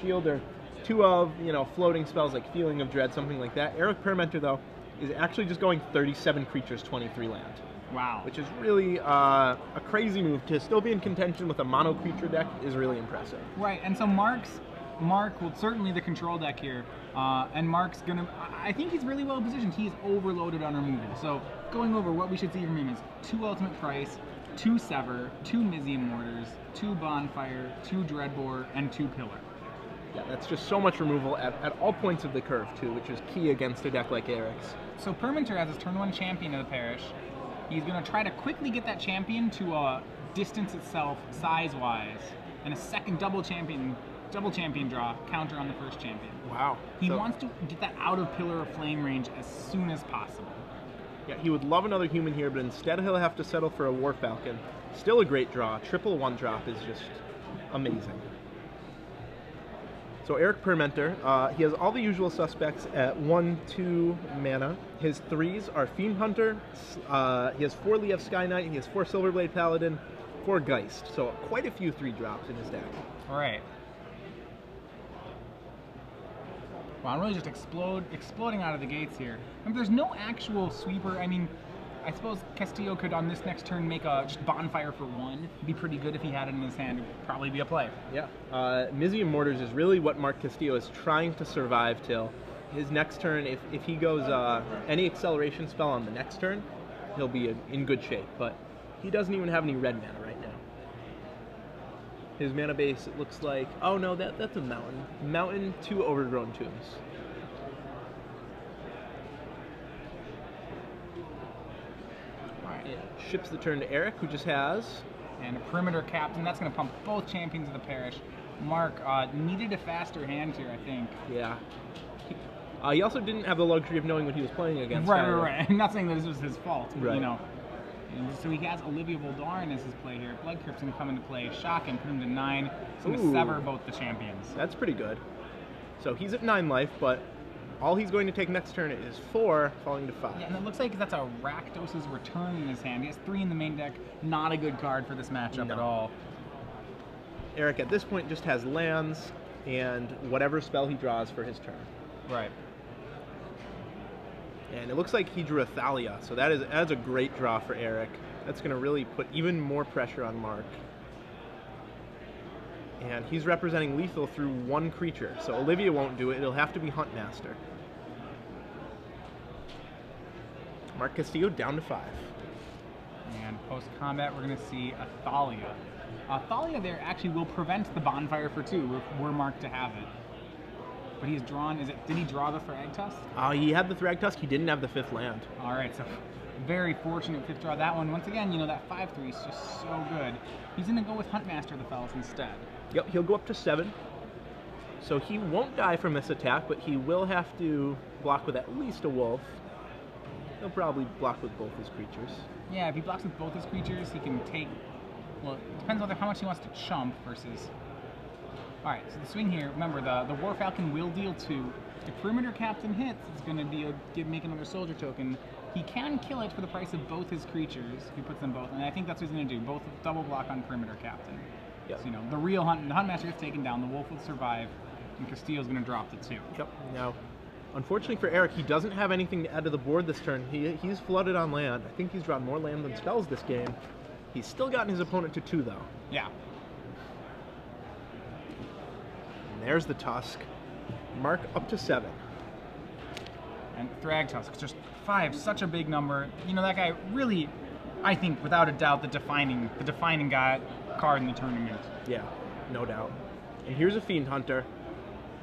Shield or two of, floating spells like Feeling of Dread, something like that. Eric Permenter, though, is actually just going 37 creatures, 23 land. Wow. Which is really a crazy move. To still be in contention with a mono creature deck is really impressive. Right, and so Mark will certainly the control deck here, and Mark's gonna, I think he's really well positioned. He's overloaded on removal. So going over what we should see from him is 2 Ultimate Price, 2 Sever, 2 Mizium Mortars, 2 Bonfire, 2 Dreadbore, and 2 Pillar. Yeah, that's just so much removal at all points of the curve, too, which is key against a deck like Eric's. So Permenter, as his turn 1 champion of the Parish, he's going to try to quickly get that champion to distance itself size-wise, and a second double champion draw, counter on the first champion. Wow. He wants to get that out of Pillar of Flame range as soon as possible. Yeah, he would love another human here, but instead he'll have to settle for a War Falcon. Still a great draw. Triple 1-drop is just amazing. So Eric Permenter, he has all the usual suspects at 1-2 mana. His 3s are Fiend Hunter, he has 4 Liev Sky Knight, he has 4 Silverblade Paladin, 4 Geist. So quite a few 3-drops in his deck. All right. Wow, I'm really just exploding out of the gates here. And there's no actual sweeper. I mean, I suppose Castillo could on this next turn make a just Bonfire for 1. It'd be pretty good if he had it in his hand. It would probably be a play. Yeah. Mizium Mortars is really what Marc Castillo is trying to survive till. His next turn, if he goes any acceleration spell on the next turn, he'll be in good shape. But he doesn't even have any red mana right now. His mana base, it looks like, oh no, that's a mountain. Mountain, 2 Overgrown Tombs. Alright, it ships the turn to Eric, who just has... And a Perimeter Captain, that's going to pump both champions of the Parish. Marc needed a faster hand here, I think. Yeah. He also didn't have the luxury of knowing what he was playing against. Right. I'm not saying that this was his fault, but right. And so he has Olivia Voldaren as his play here. Blood Crypt's going to come into play. Shock him, put him to 9. It's going to sever both the champions. That's pretty good. So he's at 9 life, but all he's going to take next turn is 4, falling to 5. Yeah, and it looks like that's a Rakdos' Return in his hand. He has 3 in the main deck. Not a good card for this matchup at all. Eric at this point just has lands and whatever spell he draws for his turn. Right. And it looks like he drew a Thalia, so that's a great draw for Eric. That's going to really put even more pressure on Marc. And he's representing lethal through 1 creature, so Olivia won't do it. It'll have to be Huntmaster. Marc Castillo down to 5. And post-combat, we're going to see a Thalia. Thalia there actually will prevent the Bonfire for 2 were Marc to have it. But he's drawn, did he draw the Thragtusk? He had the Thragtusk, he didn't have the 5th land. All right, so very fortunate 5th draw. That one, once again, that 5/3 is just so good. He's going to go with Huntmaster the Fells instead. Yep, he'll go up to 7. So he won't die from this attack, but he will have to block with at least a wolf. He'll probably block with both his creatures. Yeah, if he blocks with both his creatures, he can take, well, it depends on how much he wants to chump versus... All right, so the swing here, remember, the War Falcon will deal 2. If Perimeter Captain hits, it's going to make another soldier token. He can kill it for the price of both his creatures if he puts them both, and I think that's what he's going to do, both double block on Perimeter Captain. Yep. So, the real the Huntmaster gets taken down, the wolf will survive, and Castillo's going to drop the 2. Yep. Now, unfortunately for Eric, he doesn't have anything to add to the board this turn. He's flooded on land. I think he's drawn more land than spells this game. He's still gotten his opponent to 2, though. Yeah. There's the Tusk. Marc up to 7. And Thragtusk, just 5, such a big number. That guy really, I think, without a doubt, the defining card in the tournament. Yeah, no doubt. And here's a Fiend Hunter.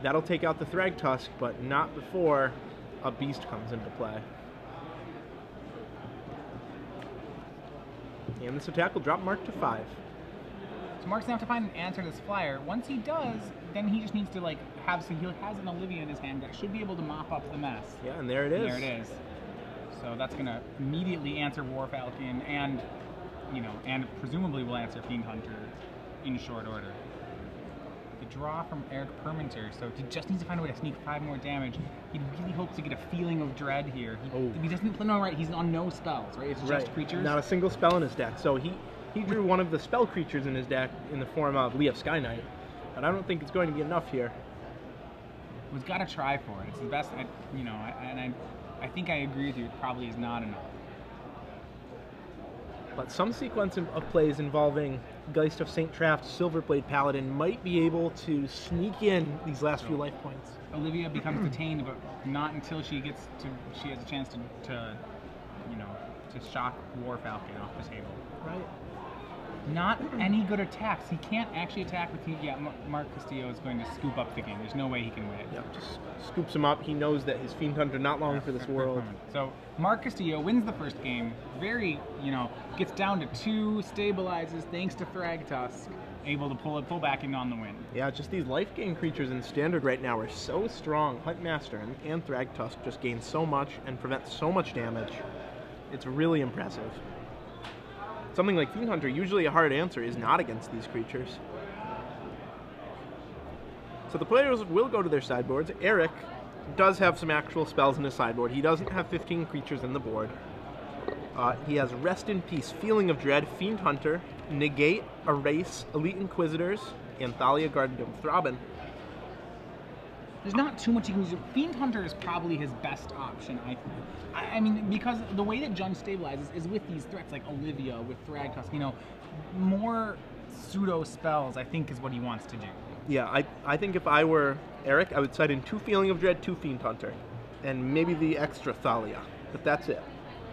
That'll take out the Thragtusk, but not before a Beast comes into play. And this attack will drop Marc to 5. So Marc's gonna have to find an answer to this flyer. Once he does, then he just needs to he has an Olivia in his hand that should be able to mop up the mess. Yeah, and there it is. There it is. So that's gonna immediately answer War Falcon and presumably will answer Fiend Hunter in short order. The draw from Eric Permenter, so he just needs to find a way to sneak 5 more damage. He really hopes to get a Feeling of Dread here. He doesn't play right. He's on no spells, right? It's just creatures. Not a single spell in his deck. So he drew one of the spell creatures in his deck in the form of Liev Sky Knight. but I don't think it's going to be enough here. We've got to try for it. It's the best, I think I agree with you. It probably is not enough. But some sequence of plays involving Geist of St. Traft, Silverblade Paladin might be able to sneak in these last few life points. Olivia becomes detained, but not until she has a chance to shock War Falcon off the table. Right. Not any good attacks. He can't actually attack with Marc Castillo is going to scoop up the game. There's no way he can win. Yep, just scoops him up. He knows that his Fiend Hunter not long for this world. So Marc Castillo wins the first game. Gets down to 2, stabilizes thanks to Thragtusk, able to pull back in on the win. Yeah, just these life gain creatures in Standard right now are so strong. Huntmaster and Thragtusk just gain so much and prevent so much damage. It's really impressive. Something like Fiend Hunter, usually a hard answer, is not against these creatures. So the players will go to their sideboards. Eric does have some actual spells in his sideboard. He doesn't have 15 creatures in the board. He has Rest in Peace, Feeling of Dread, Fiend Hunter, Negate, Erase, Elite Inquisitors, and Thalia, Guardian of Throbbing. There's not too much you can use. Fiend Hunter is probably his best option, I think. I mean, because the way that Jund stabilizes is with these threats like Olivia, with Thragtusk, more pseudo spells, I think, is what he wants to do. Yeah, I think if I were Eric, I would side in 2 Feeling of Dread, 2 Fiend Hunter, and maybe the extra Thalia, but that's it.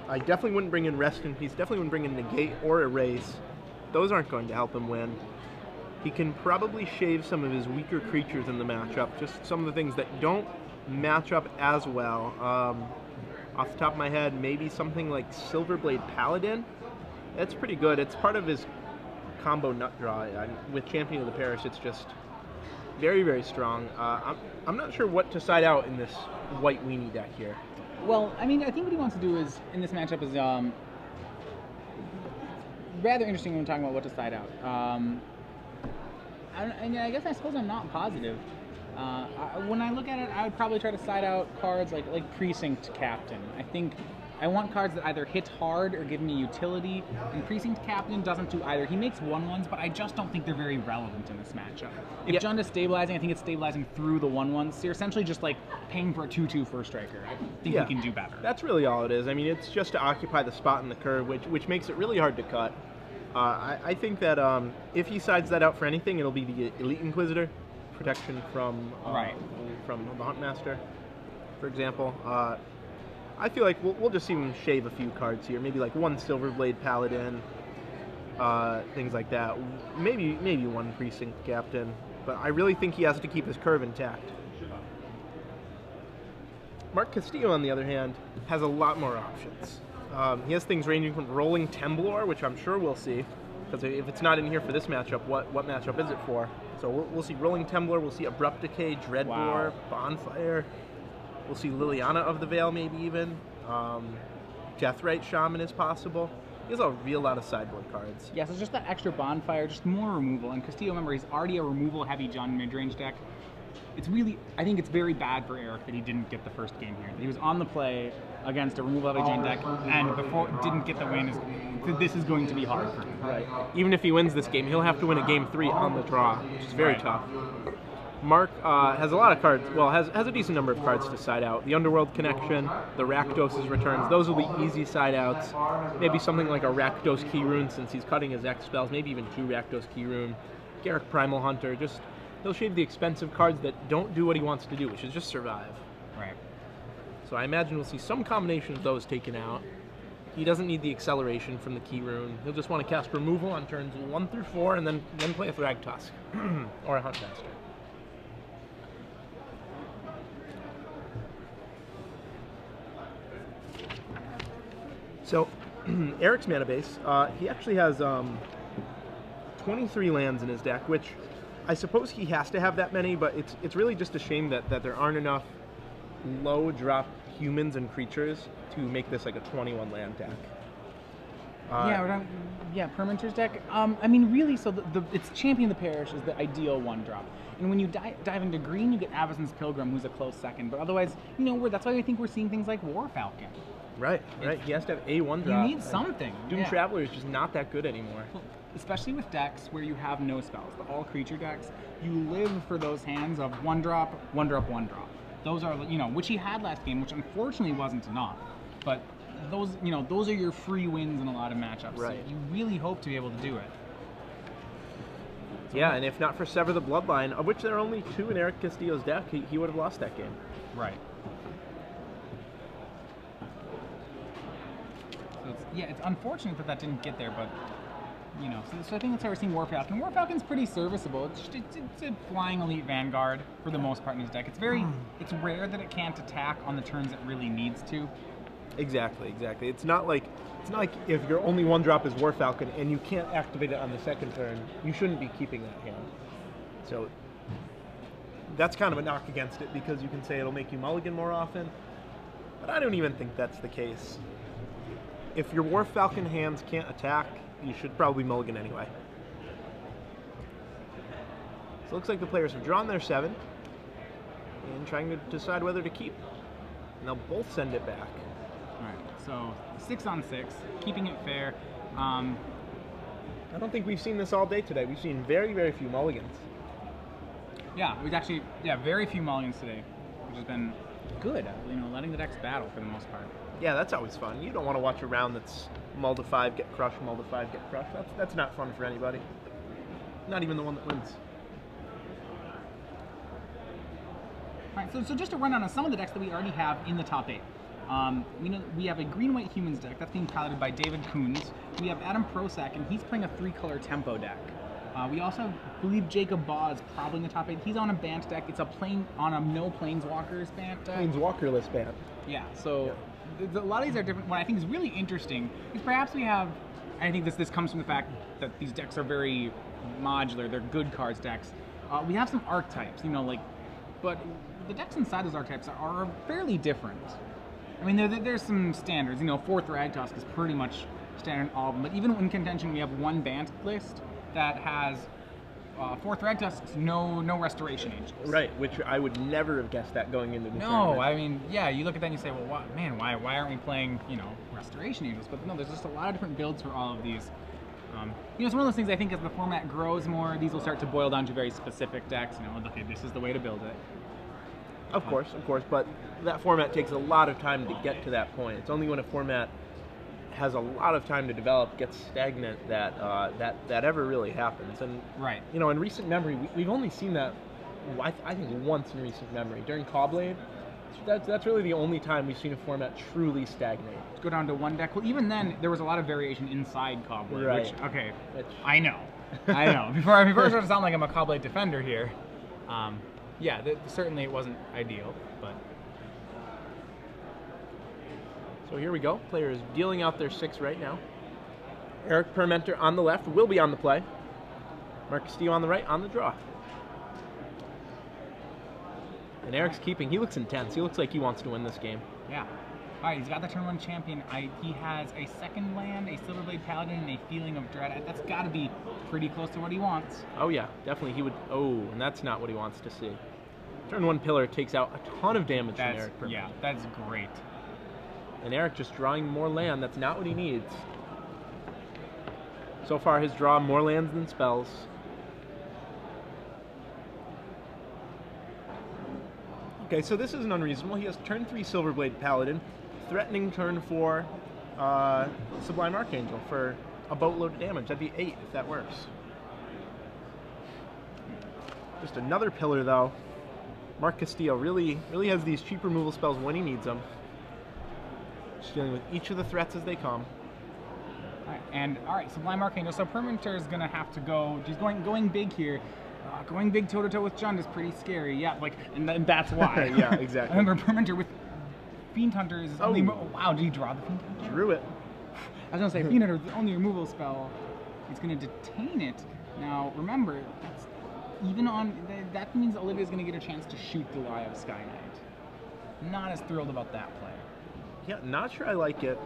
I definitely wouldn't bring in Rest in Peace, definitely wouldn't bring in Negate or Erase. Those aren't going to help him win. He can probably shave some of his weaker creatures in the matchup, just some of the things that don't match up as well. Off the top of my head, maybe something like Silverblade Paladin. That's pretty good. It's part of his combo nut draw. With Champion of the Parish, it's just very, very strong. I'm not sure what to side out in this white weenie deck here. Well, I think what he wants to do is, in this matchup, is rather interesting when we're talking about what to side out. I suppose I'm not positive. When I look at it, I would probably try to side out cards like Precinct Captain. I think I want cards that either hit hard or give me utility, and Precinct Captain doesn't do either. He makes 1/1s, but I just don't think they're very relevant in this matchup. If Jund is stabilizing, I think it's stabilizing through the 1/1s. So you're essentially just like paying for a 2/2 first striker. I think we can do better. That's really all it is. I mean, it's just to occupy the spot in the curve, which makes it really hard to cut. I think that if he sides that out for anything, it'll be the Elite Inquisitor, protection from the Huntmaster, for example. I feel like we'll just see him shave a few cards here, maybe like 1 Silverblade Paladin, things like that. Maybe 1 Precinct Captain, but I really think he has to keep his curve intact. Marc Castillo, on the other hand, has a lot more options. He has things ranging from Rolling Temblor, which I'm sure we'll see, because if it's not in here for this matchup, what matchup is it for? So we'll see Rolling Temblor, we'll see Abrupt Decay, Dreadbore, Bonfire, we'll see Liliana of the Veil maybe even, Deathrite Shaman is possible. He has a real lot of sideboard cards. Yeah, so it's just that extra Bonfire, just more removal, and Castillo, remember, he's already a removal-heavy Jund mid-range deck. I think it's very bad for Eric that he didn't get the first game here. He was on the play against a removal-heavy Jund deck, and before didn't get the win. This is going to be hard for him. Right. Even if he wins this game, he'll have to win a game 3 on the draw, which is very tough. Marc has a lot of cards, well, has a decent number of cards to side out. The Underworld Connection, the Rakdos' Returns, those will be easy side outs. Maybe something like a Rakdos Key Rune since he's cutting his X spells, maybe even 2 Rakdos Key Rune. Garruk Primal Hunter, he'll shave the expensive cards that don't do what he wants to do, which is just survive. Right. So I imagine we'll see some combination of those taken out. He doesn't need the acceleration from the Key Rune. He'll just want to cast removal on turns 1 through 4 and then play a Thragtusk or a Huntmaster. So Eric's mana base, he actually has 23 lands in his deck, which I suppose he has to have that many, but it's really just a shame that there aren't enough low drop humans and creatures to make this like a 21 land deck. Permenter's deck. I mean, really, so it's Champion of the Parish is the ideal 1-drop. And when you dive into green, you get Avacyn's Pilgrim, who's a close second. But otherwise, that's why I think we're seeing things like War Falcon. Right. He has to have A1 You drop. need something. Doom Traveler is just not that good anymore. Especially with decks where you have no spells, the all creature decks, you live for those hands of 1-drop, 1-drop, 1-drop. Those are, which he had last game, which unfortunately wasn't enough. But those are your free wins in a lot of matchups. Right. So you really hope to be able to do it. So yeah, and if not for Sever the Bloodline, of which there are only 2 in Eric Castillo's deck, he would have lost that game. Right. So it's unfortunate that didn't get there, but so I think that's how we're seeing War Falcon. War Falcon's pretty serviceable. It's a flying elite vanguard for the most part in his deck. It's rare that it can't attack on the turns it really needs to. Exactly. It's not like if your only 1-drop is War Falcon and you can't activate it on the second turn, you shouldn't be keeping that hand. So that's kind of a knock against it, because you can say it'll make you mulligan more often, but I don't even think that's the case. If your War Falcon hands can't attack, you should probably mulligan anyway. So it looks like the players have drawn their 7 and trying to decide whether to keep. And they'll both send it back. All right, so 6 on 6, keeping it fair. I don't think we've seen this all day today. We've seen very, very few mulligans. Yeah, we've actually, very few mulligans today, which has been good. Letting the decks battle for the most part. Yeah, that's always fun. You don't want to watch a round that's mull to 5, get crushed, mull to 5, get crushed. That's not fun for anybody. Not even the one that wins. All right, so just to run on some of the decks that we already have in the top 8. We have a green-white humans deck that's being piloted by David Coons. We have Adam Prosak, and he's playing a 3-color tempo deck. We also believe Jacob Baugh is probably in the top 8. He's on a Bant deck. It's on a no Planeswalkers Bant deck. Planeswalkerless Bant. Yeah, so a lot of these are different. What I think is really interesting is perhaps we have, I think this comes from the fact that these decks are very modular. They're good cards decks. We have some archetypes, but the decks inside those archetypes are fairly different. I mean, there's some standards. 4th Ragtusk is pretty much standard in all of them. But even in contention, we have one Bant list that has 4th Ragtusk's no Restoration Angels. Right, which I would never have guessed that going into the No, tournament. I mean, yeah, you look at that and you say, well, why aren't we playing, Restoration Angels? But no, there's just a lot of different builds for all of these. It's one of those things I think as the format grows more, these will start to boil down to very specific decks. Okay, this is the way to build it. Of course, but that format takes a lot of time to get to that point. It's only when a format has a lot of time to develop, gets stagnant, that ever really happens. And right, in recent memory, we've only seen that, I think, once in recent memory during Cobblade. That's really the only time we've seen a format truly stagnate. Go down to one deck. Well, even then, there was a lot of variation inside Cobblade. Right. I know. Before I start to sound like I'm a Cobblade defender here. Certainly it wasn't ideal, but. So here we go. Players dealing out their 6 right now. Eric Permenter on the left will be on the play. Marc Castillo on the right on the draw. And Eric's keeping. He looks intense. He looks like he wants to win this game. Yeah. All right, he's got the turn 1 champion. He has a 2nd land, a Silverblade Paladin, and a Feeling of Dread. That's got to be pretty close to what he wants. Oh yeah, definitely. He would. Oh, and that's not what he wants to see. Turn 1 Pillar takes out a ton of damage from Eric Permenter. Yeah, that's great. And Eric just drawing more land. That's not what he needs. So far, his draw more lands than spells. Okay, so this isn't unreasonable. He has turn 3 Silverblade Paladin, threatening turn 4 Sublime Archangel for a boatload of damage. That'd be 8 if that works. Just another pillar, though. Marc Castillo really has these cheap removal spells when he needs them. Just dealing with each of the threats as they come. All right, Sublime Archangel. So Permenter is going to have to go. He's going big here. Going big toe-to-toe with Jund is pretty scary. Yeah, and that's why. Yeah, exactly. I remember Permenter with Fiend Hunter is his only... wow, did he draw the Fiend Hunter? Drew it. I was going to say, Fiend Hunter is the only removal spell. He's going to detain it. Now, remember, that means Olivia's going to get a chance to shoot the Eye of Sky Knight. Not as thrilled about that play. Yeah, not sure I like it.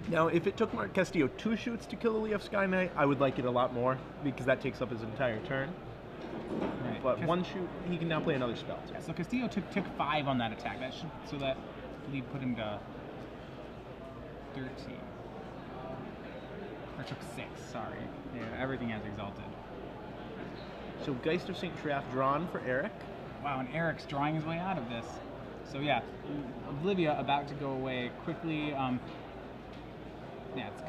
Now, if it took Marc Castillo 2 shoots to kill the Lee of Sky Knight, I would like it a lot more, because that takes up his entire turn. Right. But 1 shoot, he can now play another spell. Yeah, so Castillo took 5 on that attack. So that believe put him to 13. Or took 6, sorry. Yeah, everything has exalted. So Geist of St. Traff drawn for Eric. Wow, and Eric's drawing his way out of this. So yeah, Olivia about to go away quickly. Yeah, it's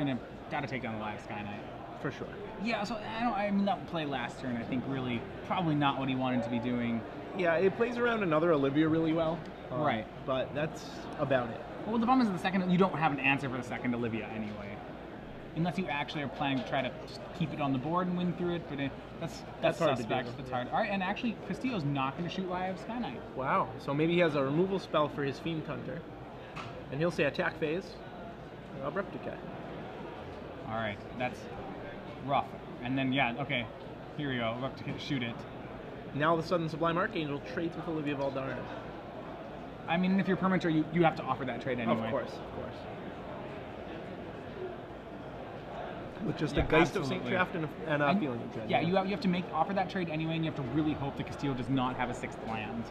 gotta take down the live Sky Knight. For sure. Yeah, so I mean that play last turn, I think really probably not what he wanted to be doing. Yeah, it plays around another Olivia really well. Right. But that's about it. Well, the problem is the second, you don't have an answer for the second Olivia anyway. Unless you actually are planning to try to just keep it on the board and win through it, but that's hard to suspect. do. That's hard. All right, and actually, Castillo's not going to shoot live Sky Knight. Wow. So maybe he has a removal spell for his Fiend Hunter. And he'll say attack phase. Abrupt Decay. All right, that's rough. And then, yeah, okay, here we go. Abrupt Decay, shoot it. Now all of a sudden Sublime Archangel trades with Olivia Valdarna. I mean, if you're Permenter, you have to offer that trade anyway. Of course. With just a Geist of St. Traff and a Feeling of Dread. Yeah, you have to offer that trade anyway, and you have to really hope that Castillo does not have a 6th land.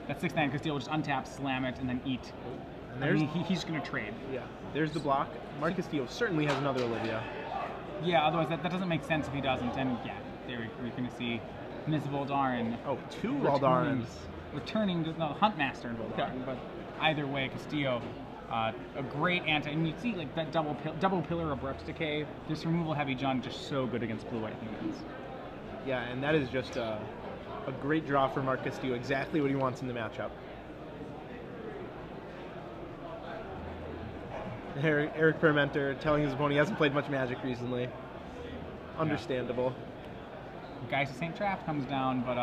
That 6th land, Castillo will just untap, slam it, and then eat. And he's going to trade. Yeah, there's the block. Marc Castillo certainly has another Olivia. Yeah, otherwise that doesn't make sense if he doesn't. And yeah, there we're going to see Ms. Voldarin. Oh, 2 Voldarins. Returning to the Huntmaster in Voldarin, but either way, Castillo. A great anti, and you see like that double pillar Abrupt Decay. This removal heavy John just so good against blue-white humans. Yeah, and that is just a great draw for Marc Castillo. Exactly what he wants in the matchup. Eric Permenter telling his opponent he hasn't played much Magic recently. Understandable. Yeah. Geist of St. Traff comes down, but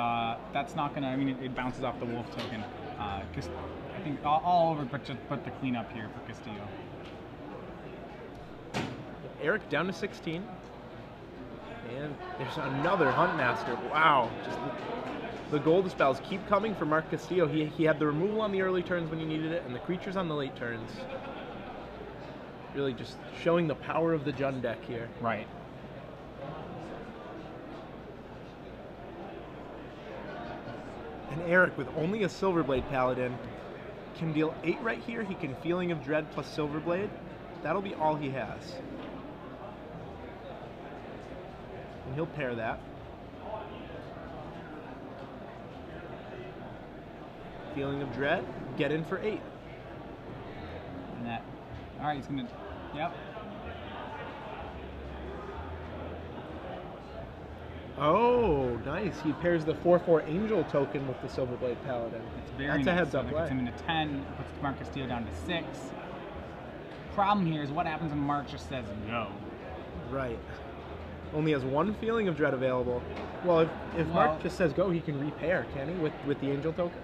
that's not gonna. I mean, it bounces off the Wolf token. I think all over, but the cleanup here for Castillo. Eric down to 16. And there's another Huntmaster. Wow. Just the gold spells keep coming for Marc Castillo. He had the removal on the early turns when you needed it, and the creatures on the late turns. Really just showing the power of the Jund deck here. Right. And Eric, with only a Silverblade Paladin, can deal 8 right here. He can Feeling of Dread plus Silverblade. That'll be all he has. And he'll pair that. Feeling of Dread, get in for 8. And that. All right, he's gonna. Yep. Oh, nice. He pairs the 4/4 Angel token with the Silverblade Paladin. That's a heads up so play. Puts him into 10, puts Marc Castillo down to 6. Problem here is what happens when Marc just says no. Right. Only has 1 Feeling of Dread available. Well, if Marc just says go, he can repair, can he, with the Angel token?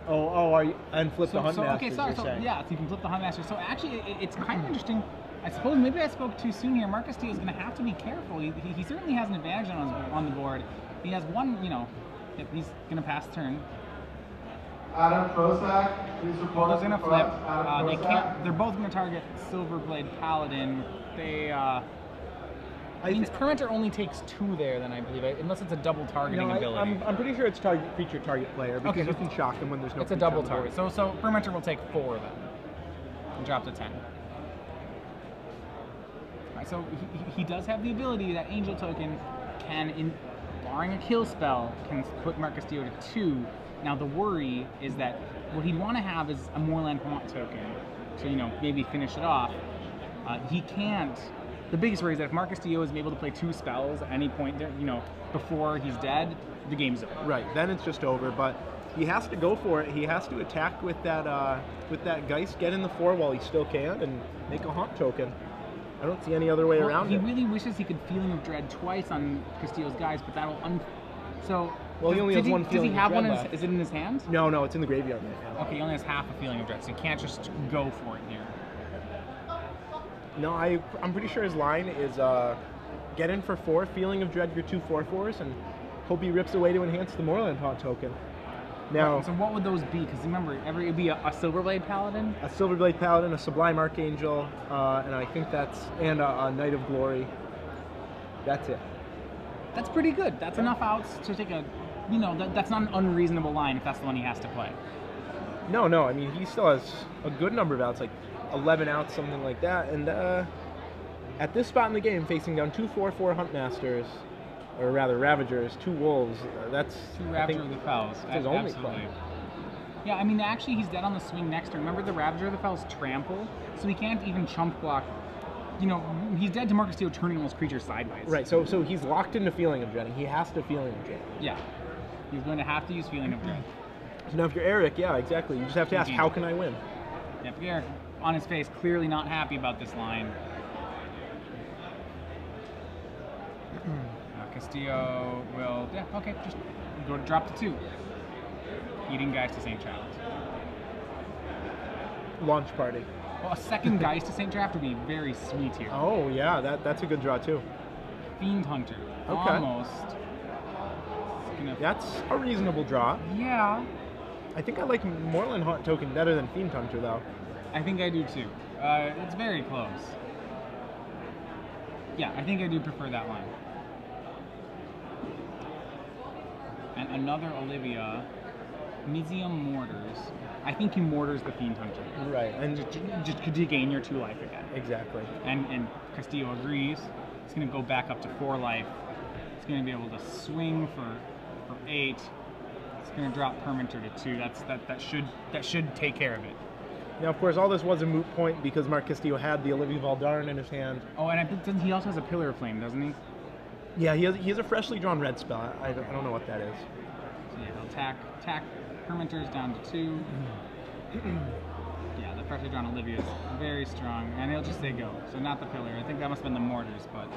And flip the Huntmaster. Okay, sorry. So yeah, so you can flip the Huntmaster. So actually, it's kind of interesting. I suppose maybe I spoke too soon here. Marc Castillo is going to have to be careful. He certainly has an advantage on the board. He has 1, he's going to pass turn. Adam Prosak, please report. Both are going to flip. They can't. They're both going to target Silverblade Paladin. They. Means Permenter only takes 2 there, then I believe, unless it's a double targeting ability. I'm pretty sure it's creature target player because you can shock him when there's no. It's a double target. So Permenter will take 4 then, and drop to 10. Right, so he does have the ability that Angel token can, barring a kill spell, can put Marc Castillo to 2. Now the worry is that what he'd want to have is a Moorland Haunt token, so maybe finish it off. He can't. The biggest worry is that if Marc Castillo is able to play 2 spells at any point, before he's dead, the game's over. Right, then it's just over. But he has to go for it. He has to attack with that Geist, get in the 4 while he still can, and make a Haunt token. I don't see any other way around it. He really wishes he could Feeling of Dread twice on Castillo's guys, but that'll Well, he only has 1 Feeling of Dread one left. Is it in his hand? No, it's in the graveyard right now. Okay, he only has half a Feeling of Dread, so he can't just go for it here. No, I'm pretty sure his line is get in for 4, Feeling of Dread your 2 4/4s, and hope he rips away to enhance the Moorland Haunt token. Now, so what would those be? Because remember, it'd be a Silverblade Paladin? A Silverblade Paladin, a Sublime Archangel, and I think and a Knight of Glory. That's it. That's pretty good. That's enough outs to take a, that's not an unreasonable line if that's the one he has to play. No, I mean, he still has a good number of outs, like 11 outs, something like that. And at this spot in the game, facing down 2 4/4 Huntmasters, or rather Ravagers, 2 Wolves, that's... 2 Ravager of the Fells. his only Absolutely. play. Yeah, I mean, actually, he's dead on the swing next turn. Remember, the Ravager of the Fells trample, so he can't even chump block. You know, he's dead to Marc Castillo turning those creatures sideways. Right, so he's locked into Feeling of Dreading. He has to Feeling of Dread. Yeah. He's going to have to use Feeling of Dread. So now if you're Eric, yeah, exactly. You just have to ask, how can I win? Yeah, Pierre, on his face, clearly not happy about this line. Castillo will, yeah, okay, just go to drop to 2. Eating Geist to St. Traft. Launch party. Well, a second Geist to St. Traft would be very sweet here. Oh, yeah, that's a good draw, too. Fiend Hunter. Okay. Almost. That's a reasonable draw. Yeah. I think I like Moreland Haunt token better than Fiend Hunter, though. I think I do, too. It's very close. Yeah, I think I do prefer that line. And another Olivia. Mizium Mortars. I think he mortars the Fiend Hunter. Right, and Just to gain your 2 life again. exactly. And Castillo agrees. It's going to go back up to 4 life. It's going to be able to swing for 8. It's going to drop Permenter to 2. That should take care of it. Now, of course, all this was a moot point because Marc Castillo had the Olivia Valdarn in his hand. Oh, and he also has a Pillar of Flame, doesn't he? Yeah, he has a freshly drawn red spell. I don't know what that is. So yeah, he'll attack Permenters down to 2. Yeah, the freshly drawn Olivia is very strong, and he'll just say go. So not the Pillar. I think that must have been the Mortars, but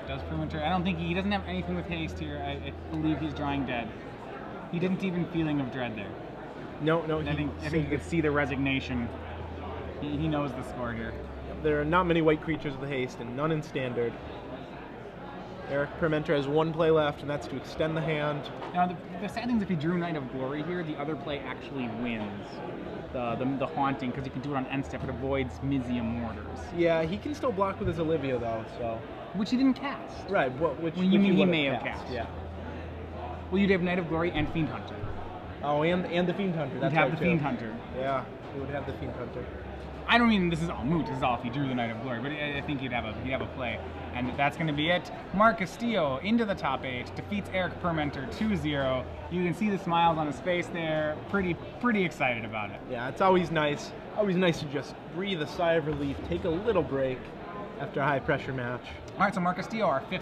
does Permenter? I don't think he doesn't have anything with haste here. I believe he's drawing dead. He didn't even Feeling of Dread there. No. I think you could see the resignation. He knows the score here. There are not many white creatures with haste, and none in standard. Eric Permenter has 1 play left, and that's to extend the hand. Now, the sad thing is if he drew Knight of Glory here, the other play actually wins the Haunting, because you can do it on end step. It avoids Mizium Mortars. Yeah, he can still block with his Olivia, though, so... Which he didn't cast. Right, which Well, you mean he would've may have cast. Yeah. Well, you'd have Knight of Glory and Fiend Hunter. Oh, and the Fiend Hunter. That's You'd have right, the Fiend too. Hunter. Yeah, he would have the Fiend Hunter. I don't mean this is all moot. This is all if he drew the Knight of Glory, but I think he'd have a play, and that's going to be it. Marc Castillo into the top 8, defeats Eric Permenter 2-0. You can see the smiles on his face there. Pretty excited about it. Yeah, it's always nice. Always nice to just breathe a sigh of relief, take a little break after a high pressure match. All right, so Marc Castillo, our 5th